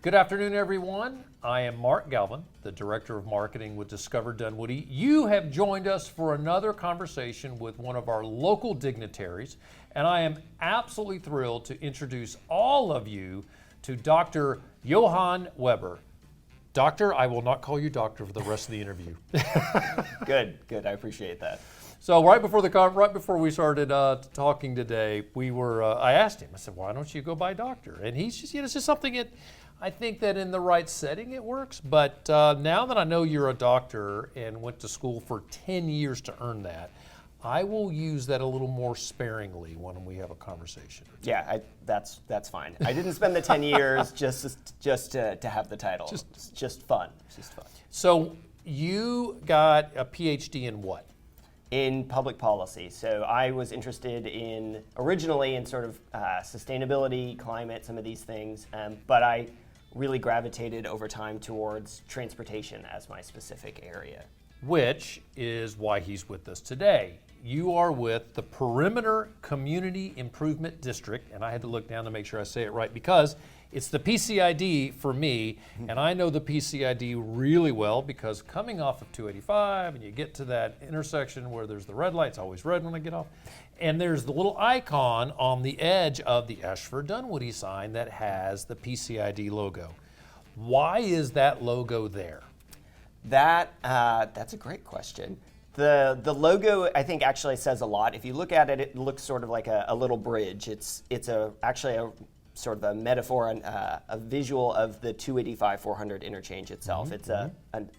Good afternoon, everyone. I am Mark Galvin, the Director of Marketing with Discover Dunwoody. You have joined us for another conversation with one of our local dignitaries, and I am absolutely thrilled to introduce all of you to Dr. Johann Weber. Doctor, I will not call you doctor for the rest of the interview. Good. I appreciate that. So right before we started talking today, I asked him. I said, "Why don't you go by doctor?" And he's just, it's just something that I think that in the right setting it works. But now that I know you're a doctor and went to school for 10 years to earn that, I will use that a little more sparingly when we have a conversation. Yeah, that's fine. I didn't spend the 10 years just to have the title. It's just fun. It's just fun. So you got a PhD in what? In public policy. So I was interested originally in sort of sustainability, climate, some of these things, but I really gravitated over time towards transportation as my specific area. Which is why he's with us today. You are with the Perimeter Community Improvement District, and I had to look down to make sure I say it right because it's the PCID for me, and I know the PCID really well because coming off of 285 and you get to that intersection where there's the red light, it's always red when I get off, and there's the little icon on the edge of the Ashford Dunwoody sign that has the PCID logo. Why is that logo there? That's a great question. The logo, I think, actually says a lot. If you look at it, it looks sort of like a little bridge. It's actually a sort of a metaphor, a visual of the 285-400 interchange itself. It's an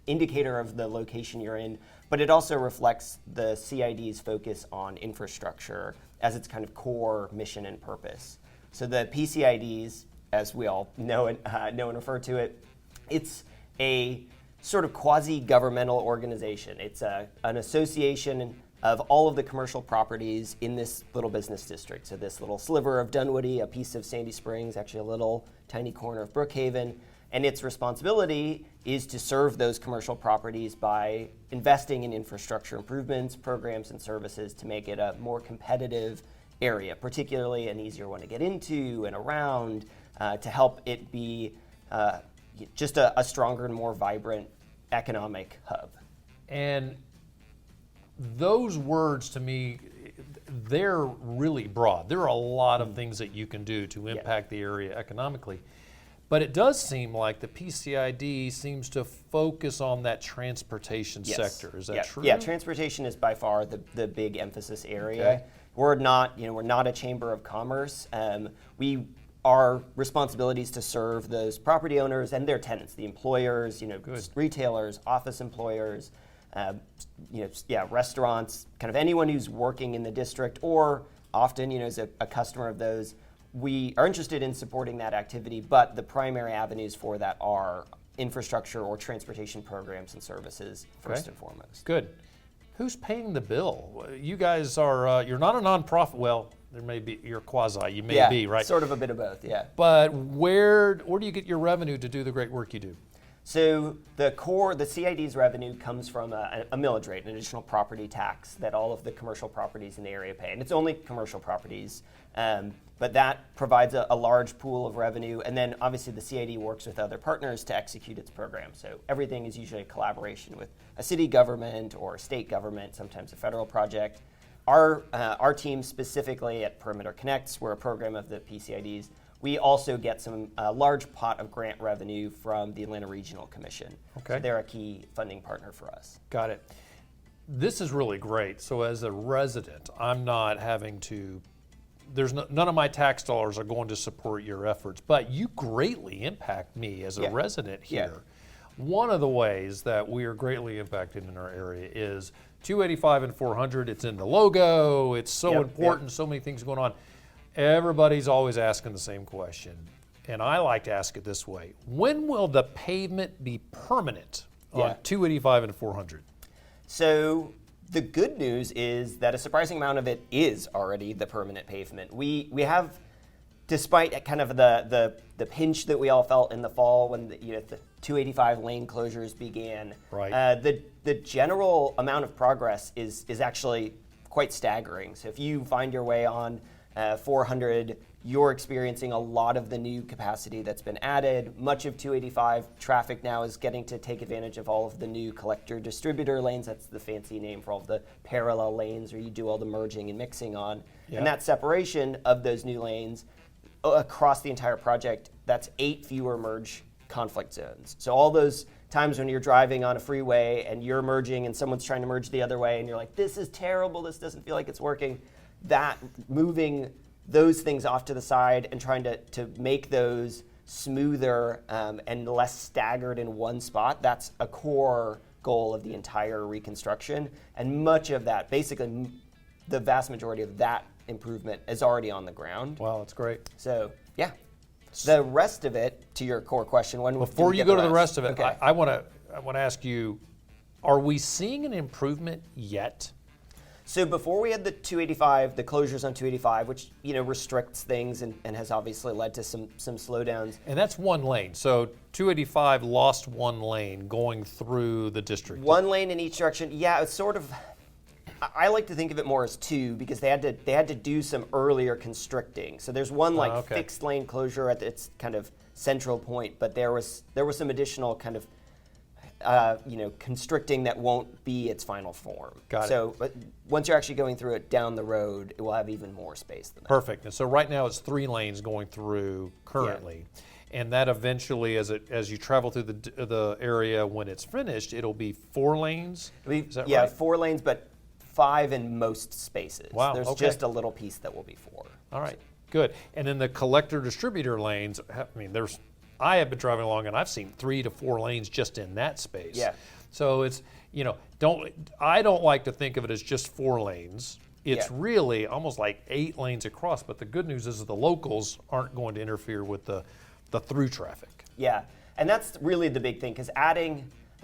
indicator of the location you're in, but it also reflects the CID's focus on infrastructure as its kind of core mission and purpose. So the PCIDs, as we all know and refer to it, it's a sort of quasi-governmental organization. It's an association of all of the commercial properties in this little business district. So this little sliver of Dunwoody, a piece of Sandy Springs, actually a little tiny corner of Brookhaven, and its responsibility is to serve those commercial properties by investing in infrastructure improvements, programs, and services to make it a more competitive area, particularly an easier one to get into and around, to help it be just a stronger and more vibrant economic hub. And those words to me, they're really broad. There are a lot of things that you can do to impact the area economically. But it does seem like the PCID seems to focus on that transportation sector. Is that true? Yeah, transportation is by far the big emphasis area. Okay. We're not a chamber of commerce. Our responsibilities to serve those property owners and their tenants, the employers, retailers, office employers, restaurants, kind of anyone who's working in the district or often, is a customer of those. We are interested in supporting that activity, but the primary avenues for that are infrastructure or transportation programs and services first and foremost. Good. Who's paying the bill? You guys are, you're not a nonprofit. Well, there may be, you're quasi, you may be, right? Sort of a bit of both, yeah. But where do you get your revenue to do the great work you do? So the CID's revenue comes from a millage rate, an additional property tax that all of the commercial properties in the area pay. And it's only commercial properties, but that provides a large pool of revenue. And then obviously the CID works with other partners to execute its program. So everything is usually a collaboration with a city government or a state government, sometimes a federal project. Our team specifically at Perimeter Connects, we're a program of the PCIDs. We also get some large pot of grant revenue from the Atlanta Regional Commission. Okay. So they're a key funding partner for us. Got it. This is really great. So as a resident, I'm not having to, none of my tax dollars are going to support your efforts, but you greatly impact me as a resident here. Yeah. One of the ways that we are greatly impacted in our area is 285 and 400. It's in the logo. It's so important. So many things going on. Everybody's always asking the same question, and I like to ask it this way. When will the pavement be permanent on 285 and 400? So the good news is that a surprising amount of it is already the permanent pavement. We have, despite kind of the pinch that we all felt in the fall when the 285 lane closures began, the general amount of progress is actually quite staggering. So if you find your way on 400, you're experiencing a lot of the new capacity that's been added. Much of 285 traffic now is getting to take advantage of all of the new collector distributor lanes. That's the fancy name for all of the parallel lanes where you do all the merging and mixing on. Yeah. And that separation of those new lanes across the entire project, that's 8 fewer merge conflict zones. So all those times when you're driving on a freeway and you're merging and someone's trying to merge the other way and you're like, this is terrible, this doesn't feel like it's working, that moving those things off to the side and trying to make those smoother and less staggered in one spot, that's a core goal of the entire reconstruction. And much of that, basically the vast majority of that improvement is already on the ground. Wow, that's great. So, yeah. The rest of it, to your core question, when Before do we you get go to the rest of it, Okay. I want to ask you, are we seeing an improvement yet? So before we had the 285, the closures on 285, which restricts things and has obviously led to some slowdowns. And that's one lane. So 285 lost one lane going through the district. One lane in each direction. Yeah, it's sort of. I like to think of it more as two because they had to do some earlier constricting. So there's one fixed lane closure at its kind of central point, but there was some additional kind of constricting that won't be its final form. Got it. So once you're actually going through it down the road, it will have even more space than that. Perfect. And so right now it's 3 lanes going through currently. Yeah. And that eventually, as you travel through the area when it's finished, it'll be 4 lanes? Is that right? 4 lanes, but 5 in most spaces. Wow, There's okay. just a little piece that will be 4. All right, good. And then the collector distributor lanes, I have been driving along and I've seen 3 to 4 lanes just in that space. Yeah. So it's, I don't like to think of it as just 4 lanes. It's really almost like 8 lanes across, but the good news is that the locals aren't going to interfere with the through traffic. Yeah, and that's really the big thing, because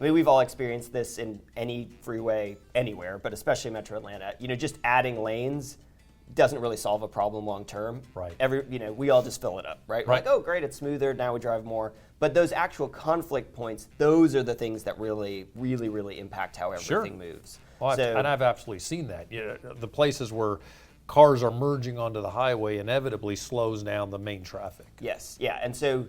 we've all experienced this in any freeway anywhere, but especially Metro Atlanta. Just adding lanes doesn't really solve a problem long term. Right. We all just fill it up, right? We're like, oh, great, it's smoother, now we drive more. But those actual conflict points, those are the things that really, really, really impact how everything moves. Well, and I've absolutely seen that. The places where cars are merging onto the highway inevitably slows down the main traffic. Yes, yeah, and so,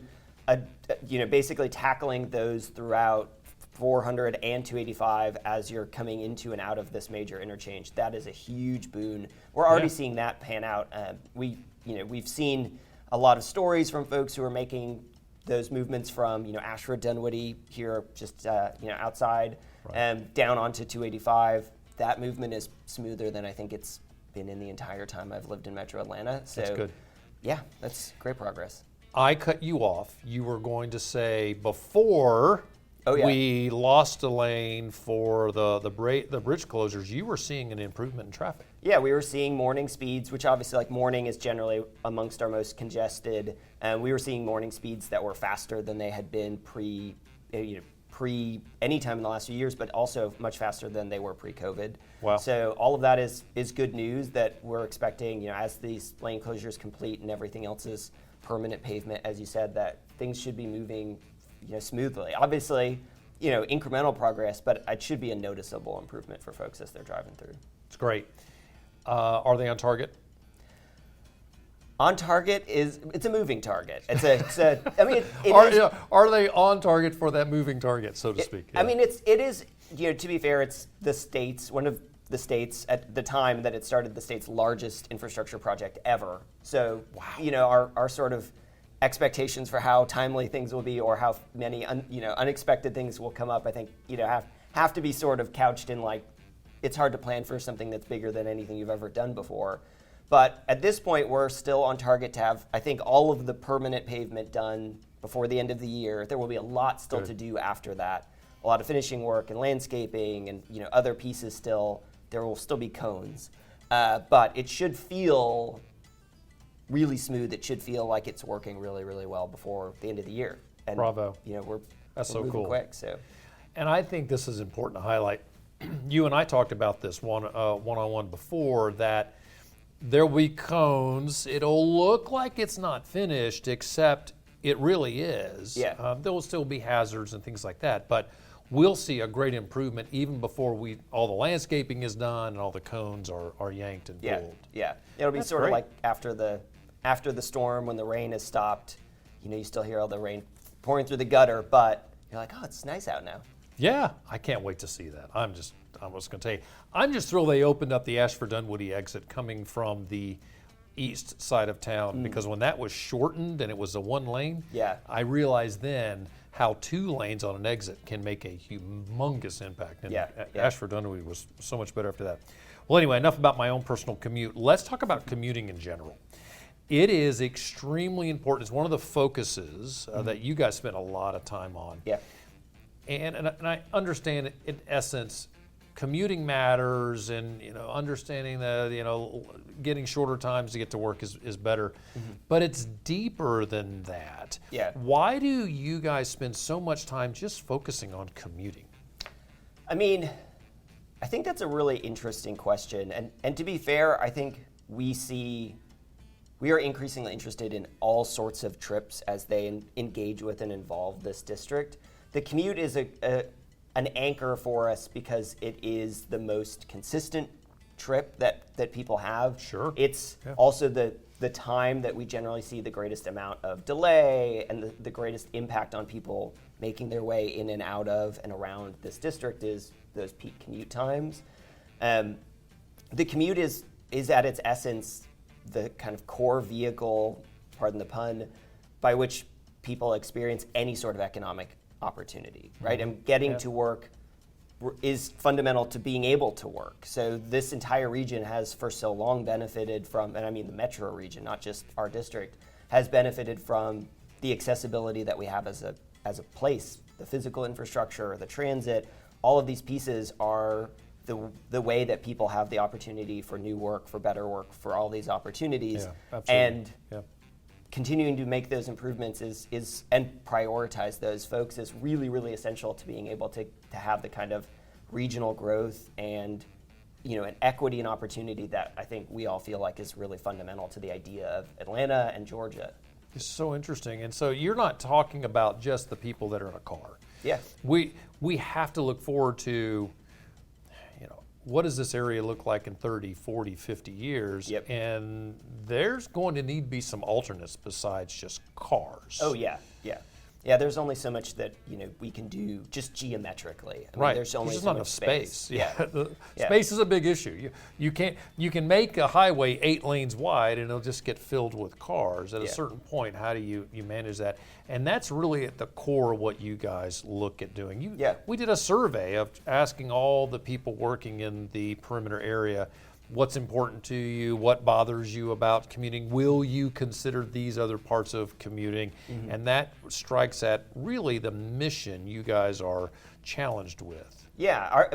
basically tackling those throughout 400 and 285 as you're coming into and out of this major interchange, that is a huge boon. We're already seeing that pan out. We've seen a lot of stories from folks who are making those movements from Ashford, Dunwoody here, just outside, down onto 285. That movement is smoother than I think it's been in the entire time I've lived in Metro Atlanta. So, that's good. Yeah, that's great progress. I cut you off. You were going to say before we lost a lane for the bridge closures, you were seeing an improvement in traffic. Yeah, we were seeing morning speeds, which obviously morning is generally amongst our most congested. And we were seeing morning speeds that were faster than they had been pre any time in the last few years, but also much faster than they were pre-COVID. Wow. So all of that is good news that we're expecting, as these lane closures complete and everything else is permanent pavement, as you said, that things should be moving smoothly. Obviously, incremental progress, but it should be a noticeable improvement for folks as they're driving through. It's great. Are they on target? On target it's a moving target. Are they on target for that moving target, so to speak? Yeah. It is. To be fair, it's the state's one of the states at the time that it started, the state's largest infrastructure project ever. So, our sort of expectations for how timely things will be, or how many unexpected things will come up, I think have to be sort of couched in it's hard to plan for something that's bigger than anything you've ever done before. But at this point, we're still on target to have, I think, all of the permanent pavement done before the end of the year. There will be a lot still to do after that. A lot of finishing work and landscaping and other pieces still. There will still be cones. But it should feel really smooth. It should feel like it's working really, really well before the end of the year. And, Bravo. We're so moving cool. quick. So. And I think this is important to highlight. You and I talked about this one-on-one before, that there will be cones. It'll look like it's not finished, except it really is. Yeah. There will still be hazards and things like that, but we'll see a great improvement even before all the landscaping is done and all the cones are yanked and pulled. Yeah. It'll be That's sort great. of like after the after the storm, when the rain has stopped, you still hear all the rain pouring through the gutter, but you're like, oh, it's nice out now. Yeah, I can't wait to see that. I was going to tell you, I'm just thrilled they opened up the Ashford-Dunwoody exit coming from the east side of town, because when that was shortened and it was a one lane, Yeah. I realized then how 2 lanes on an exit can make a humongous impact. And Yeah. Ashford-Dunwoody was so much better after that. Well, anyway, enough about my own personal commute. Let's talk about commuting in general. It is extremely important. It's one of the focuses that you guys spend a lot of time on. Yeah. And I understand in essence, commuting matters, and understanding that getting shorter times to get to work is better, but it's deeper than that. Yeah. Why do you guys spend so much time just focusing on commuting? I mean, I think that's a really interesting question, and to be fair, I think we are increasingly interested in all sorts of trips as they engage with and involve this district. The commute is an anchor for us because it is the most consistent trip that people have. Sure. It's also the time that we generally see the greatest amount of delay and the greatest impact on people making their way in and out of and around this district is those peak commute times. The commute is at its essence the kind of core vehicle, pardon the pun, by which people experience any sort of economic opportunity, right? And getting to work is fundamental to being able to work. So this entire region has for so long benefited from, and I mean the metro region, not just our district, has benefited from the accessibility that we have as a place, the physical infrastructure, the transit. All of these pieces are the way that people have the opportunity for new work, for better work, for all these opportunities. Yeah, absolutely. And continuing to make those improvements is and prioritize those folks is really, really essential to being able to have the kind of regional growth and an equity and opportunity that I think we all feel like is really fundamental to the idea of Atlanta and Georgia. It's so interesting. And so you're not talking about just the people that are in a car. Yeah. We have to look forward to, what does this area look like in 30, 40, 50 years? Yep. And there's going to need to be some alternates besides just cars. Oh, yeah. Yeah, there's only so much that we can do just geometrically. I mean, Right. There's only just so not much enough space. Yeah. Space is a big issue. You can make a highway 8 lanes wide and it'll just get filled with cars. At a certain point, how do you manage that? And that's really at the core of what you guys look at doing. We did a survey of asking all the people working in the perimeter area, what's important to you, what bothers you about commuting, will you consider these other parts of commuting? And that strikes at really the mission you guys are challenged with. Yeah,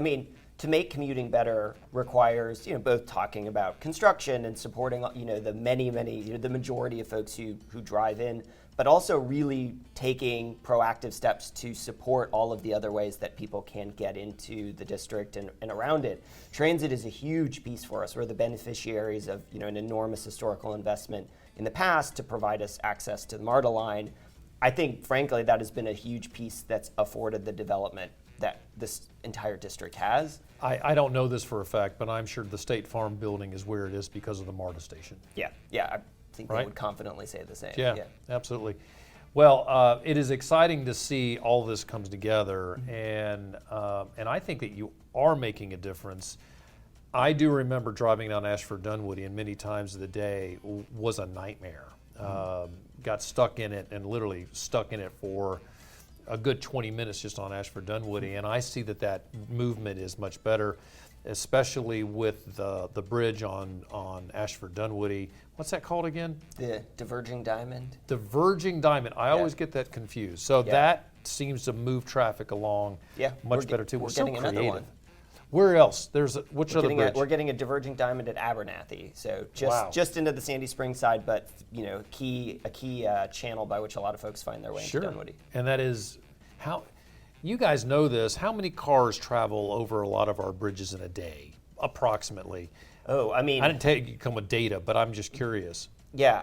to make commuting better requires both talking about construction and supporting the many the majority of folks who drive in, but also really taking proactive steps to support all of the other ways that people can get into the district and around it. Transit is a huge piece for us. We're the beneficiaries of an enormous historical investment in the past to provide us access to the MARTA line. I think, frankly, that has been a huge piece that's afforded the development that this entire district has. I don't know this for a fact, but I'm sure the State Farm building is where it is because of the MARTA station. Yeah, I think they would confidently say the same. Yeah, absolutely. Well, it is exciting to see all this comes together, and I think that you are making a difference. I do remember driving down Ashford-Dunwoody, and many times of the day was a nightmare. Got stuck in it, and literally stuck in it for a good 20 minutes just on Ashford-Dunwoody, and I see that movement is much better, especially with the bridge on Ashford-Dunwoody. What's that called again? The Diverging Diamond. Diverging Diamond. I always get that confused. So that seems to move traffic along much better too. We're so getting another one. Where else? Which other bridge? We're getting a Diverging Diamond at Abernathy. So just into the Sandy Springs side, but a key channel by which a lot of folks find their way into Dunwoody. And that is how you guys know this. How many cars travel over a lot of our bridges in a day, approximately? Oh, I didn't take you come with data, but I'm just curious. Yeah,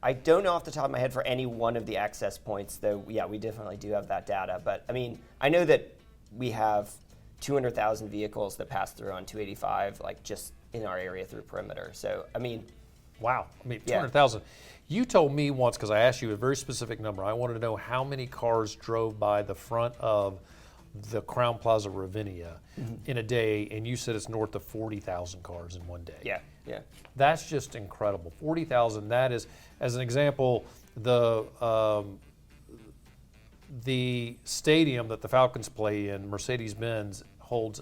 I don't know off the top of my head for any one of the access points, though. Yeah, we definitely do have that data. But I know that we have 200,000 vehicles that pass through on 285, like just in our area through perimeter. So Wow. I mean, Yeah. 200,000. You told me once, because I asked you a very specific number, I wanted to know how many cars drove by the front of the Crown Plaza Ravinia in a day, and you said it's north of 40,000 cars in one day. Yeah, yeah. That's just incredible. 40,000, that is, as an example, the stadium that the Falcons play in, Mercedes-Benz, holds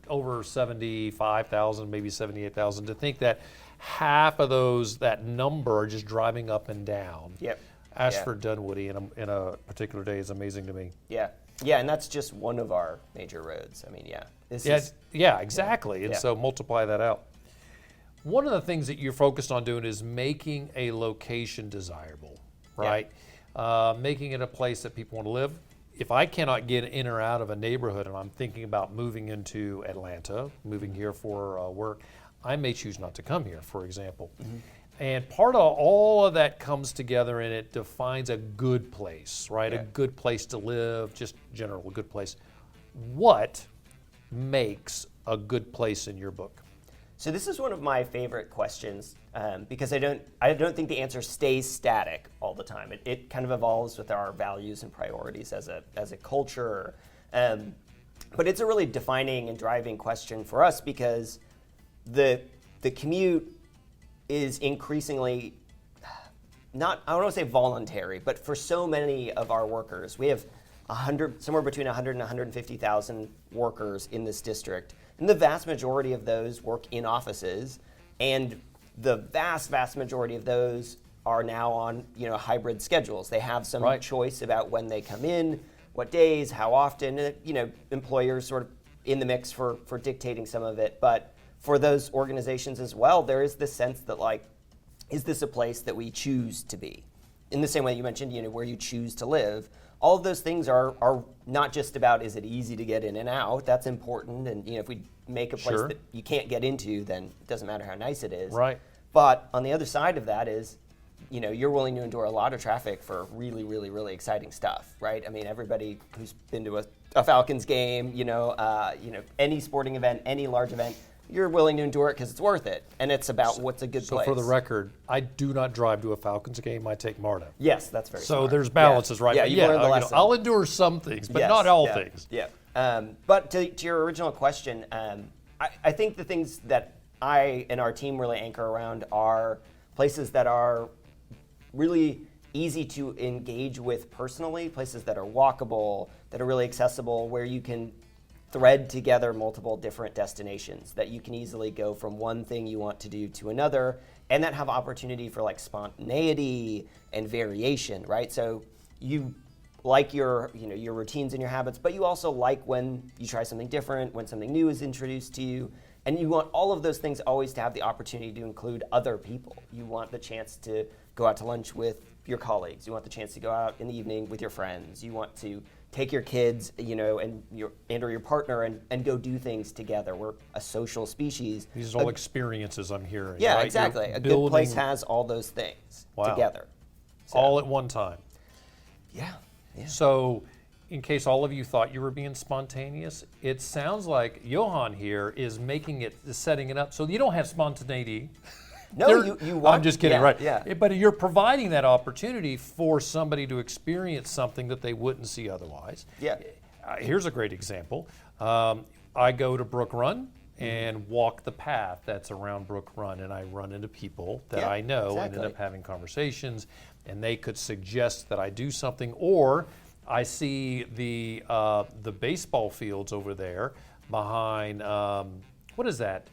over 75,000, maybe 78,000. To think that half of those, that number, are just driving up and down. Yep. Ashford, Dunwoody in a particular day is amazing to me. Yeah. Yeah, and that's just one of our major roads. I mean, yeah. Yeah, exactly. And Yeah. so multiply that out. One of the things that you're focused on doing is making a location desirable, right? Making it a place that people want to live. If I cannot get in or out of a neighborhood and I'm thinking about moving into Atlanta, moving here for work, I may choose not to come here, for example. And part of all of that comes together and it defines a good place, right? Yeah. A good place to live, just general, a good place. What makes a good place in your book? So this is one of my favorite questions because I don't think the answer stays static all the time. It kind of evolves with our values and priorities as a culture. But it's a really defining and driving question for us because the commute is increasingly not, I don't want to say voluntary, but for so many of our workers, we have somewhere between 100 and 150,000 workers in this district. And the vast majority of those work in offices, and the vast majority of those are now on hybrid schedules. They have some choice about when they come in, what days, how often. And, employers sort of in the mix for dictating some of it. But for those organizations as well, there is this sense that is this a place that we choose to be? In the same way you mentioned, where you choose to live. All of those things are not just about is it easy to get in and out. That's important, and if we make a place that you can't get into, then it doesn't matter how nice it is. Right. But on the other side of that is, you're willing to endure a lot of traffic for really, really, really exciting stuff, right? I mean, everybody who's been to a Falcons game, any sporting event, any large event, you're willing to endure it because it's worth it, and it's about what's a good place. So for the record, I do not drive to a Falcons game. I take MARTA. Yes, that's very smart. So there's balances, right? Yeah, you've learned the lesson. I'll endure some things, but Yes, not all yeah, things. Yeah. But to your original question, I think the things that I and our team really anchor around are places that are really easy to engage with personally, places that are walkable, that are really accessible, where you can thread together multiple different destinations, that you can easily go from one thing you want to do to another, and that have opportunity for spontaneity and variation, right? So you like your routines and your habits, but you also like when you try something different, when something new is introduced to you, and you want all of those things always to have the opportunity to include other people. You want the chance to go out to lunch with your colleagues. You want the chance to go out in the evening with your friends. You want to take your kids, and your partner and go do things together. We're a social species. These are all experiences I'm hearing. Yeah, right? exactly. You're A good place building has all those things together. So, all at one time. Yeah. So, in case all of you thought you were being spontaneous, it sounds like Johann here is setting it up so you don't have spontaneity. No, you want. I'm just kidding, right? Yeah. But you're providing that opportunity for somebody to experience something that they wouldn't see otherwise. Yeah. Here's a great example. I go to Brook Run and walk the path that's around Brook Run, and I run into people that I know and end up having conversations, and they could suggest that I do something, or I see the baseball fields over there behind, what is that?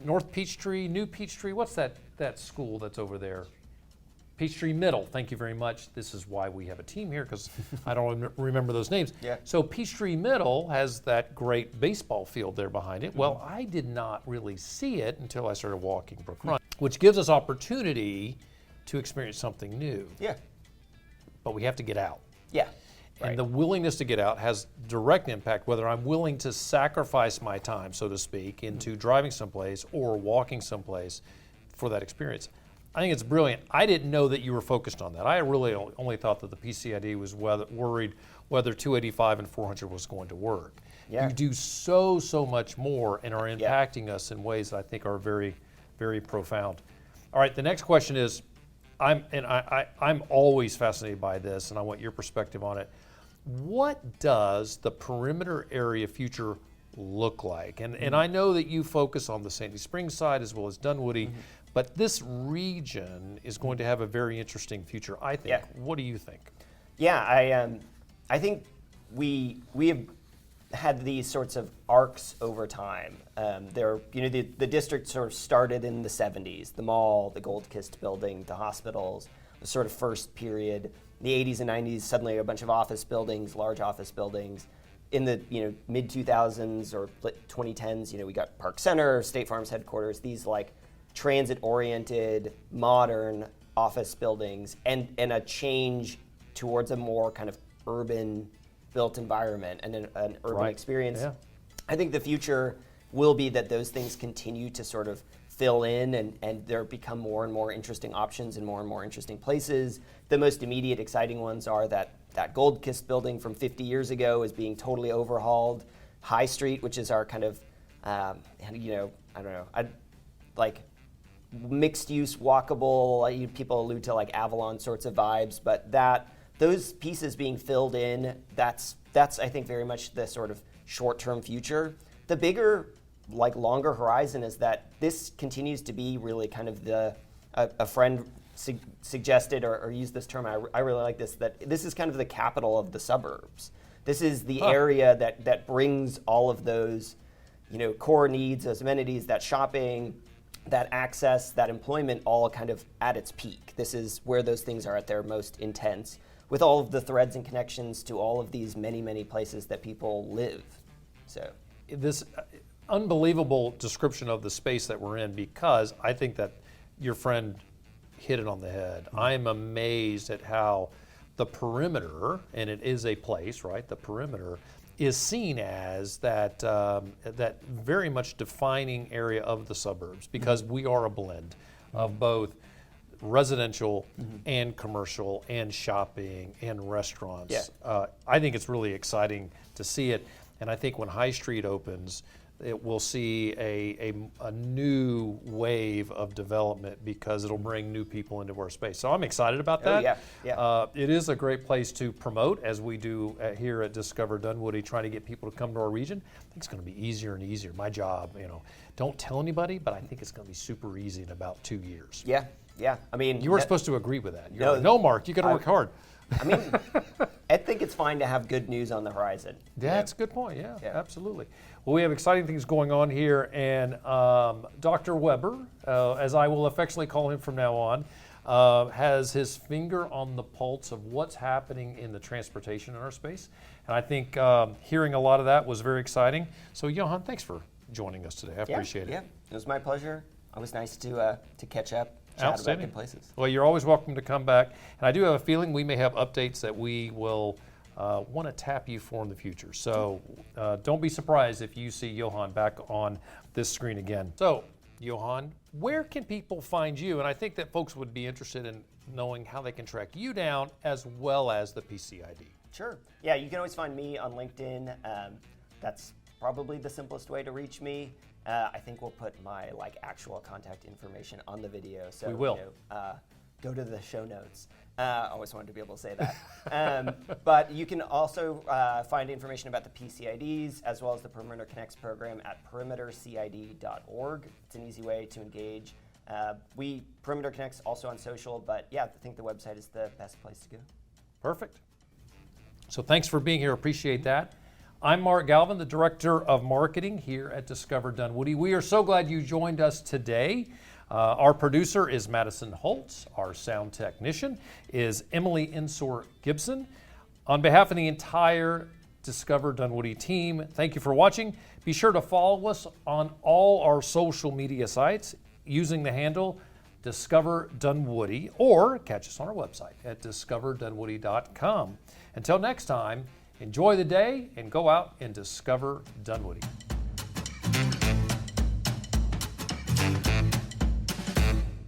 North Peachtree, New Peachtree, what's that school that's over there? Peachtree Middle, thank you very much. This is why we have a team here, because I don't remember those names. Yeah. So Peachtree Middle has that great baseball field there behind it. Well, I did not really see it until I started walking Brook Run, which gives us opportunity to experience something new. Yeah. But we have to get out. Yeah. And the willingness to get out has direct impact, whether I'm willing to sacrifice my time, so to speak, into driving someplace or walking someplace for that experience. I think it's brilliant. I didn't know that you were focused on that. I really only thought that the PCID was worried whether 285 and 400 was going to work. Yeah. You do so much more and are impacting us in ways that I think are very, very profound. All right, the next question is, I'm always fascinated by this, and I want your perspective on it. What does the perimeter area future look like? And I know that you focus on the Sandy Springs side as well as Dunwoody, but this region is going to have a very interesting future, I think. Yeah. What do you think? Yeah, I think we have had these sorts of arcs over time. The district sort of started in the 70s, the mall, the Gold Kist building, the hospitals, the sort of first period. The 80s and 90s, suddenly a bunch of office buildings, large office buildings. In the mid 2000s or 2010s, we got Park Center, State Farm's headquarters, these like transit-oriented, modern office buildings, and a change towards a more kind of urban built environment and an urban experience. Yeah. I think the future will be that those things continue to sort of fill in and there become more and more interesting options in more and more interesting places. The most immediate exciting ones are that Gold Kist building from 50 years ago is being totally overhauled. High Street, which is our kind of, mixed use walkable, people allude to like Avalon sorts of vibes, but those pieces being filled in, that's I think very much the sort of short-term future. The bigger, longer horizon is that this continues to be really kind of a friend suggested or used this term, I really like this, that this is kind of the capital of the suburbs. This is the area that brings all of those, core needs, those amenities, that shopping, that access, that employment all kind of at its peak. This is where those things are at their most intense, with all of the threads and connections to all of these many, many places that people live. So this unbelievable description of the space that we're in, because I think that your friend hit it on the head. I'm amazed at how the perimeter, and it is a place, right? The perimeter is seen as that very much defining area of the suburbs, because we are a blend of both residential and commercial and shopping and restaurants. Yeah. I think it's really exciting to see it, and I think when High Street opens, it will see a new wave of development, because it'll bring new people into our space. So I'm excited about that. It is a great place to promote, as we do here at Discover Dunwoody, trying to get people to come to our region. I think it's going to be easier and easier. My job, don't tell anybody, but I think it's going to be super easy in about 2 years. Yeah. I mean, You were supposed to agree with that. You're like, no, Mark, you got to work hard. I mean, I think it's fine to have good news on the horizon. That's a good point. Yeah, absolutely. Well, we have exciting things going on here, and Dr. Weber, as I will affectionately call him from now on, has his finger on the pulse of what's happening in the transportation in our space. And I think hearing a lot of that was very exciting. So, Johann, thanks for joining us today. I appreciate it. Yeah, it was my pleasure. Always nice to catch up. Chat about good places. Well, you're always welcome to come back. And I do have a feeling we may have updates that we will want to tap you for in the future. So don't be surprised if you see Johann back on this screen again. So, Johann, where can people find you? And I think that folks would be interested in knowing how they can track you down as well as the PCID. Sure. Yeah, you can always find me on LinkedIn. That's probably the simplest way to reach me. I think we'll put my actual contact information on the video. So we will. Go to the show notes. I always wanted to be able to say that. But you can also find information about the PCIDs as well as the Perimeter Connects program at perimetercid.org. It's an easy way to engage. Perimeter Connects also on social, but yeah, I think the website is the best place to go. Perfect. So thanks for being here. Appreciate that. I'm Mark Galvin, the Director of Marketing here at Discover Dunwoody. We are so glad you joined us today. Our producer is Madison Holtz. Our sound technician is Emily Insor Gibson. On behalf of the entire Discover Dunwoody team, thank you for watching. Be sure to follow us on all our social media sites using the handle Discover Dunwoody, or catch us on our website at discoverdunwoody.com. Until next time, enjoy the day and go out and discover Dunwoody.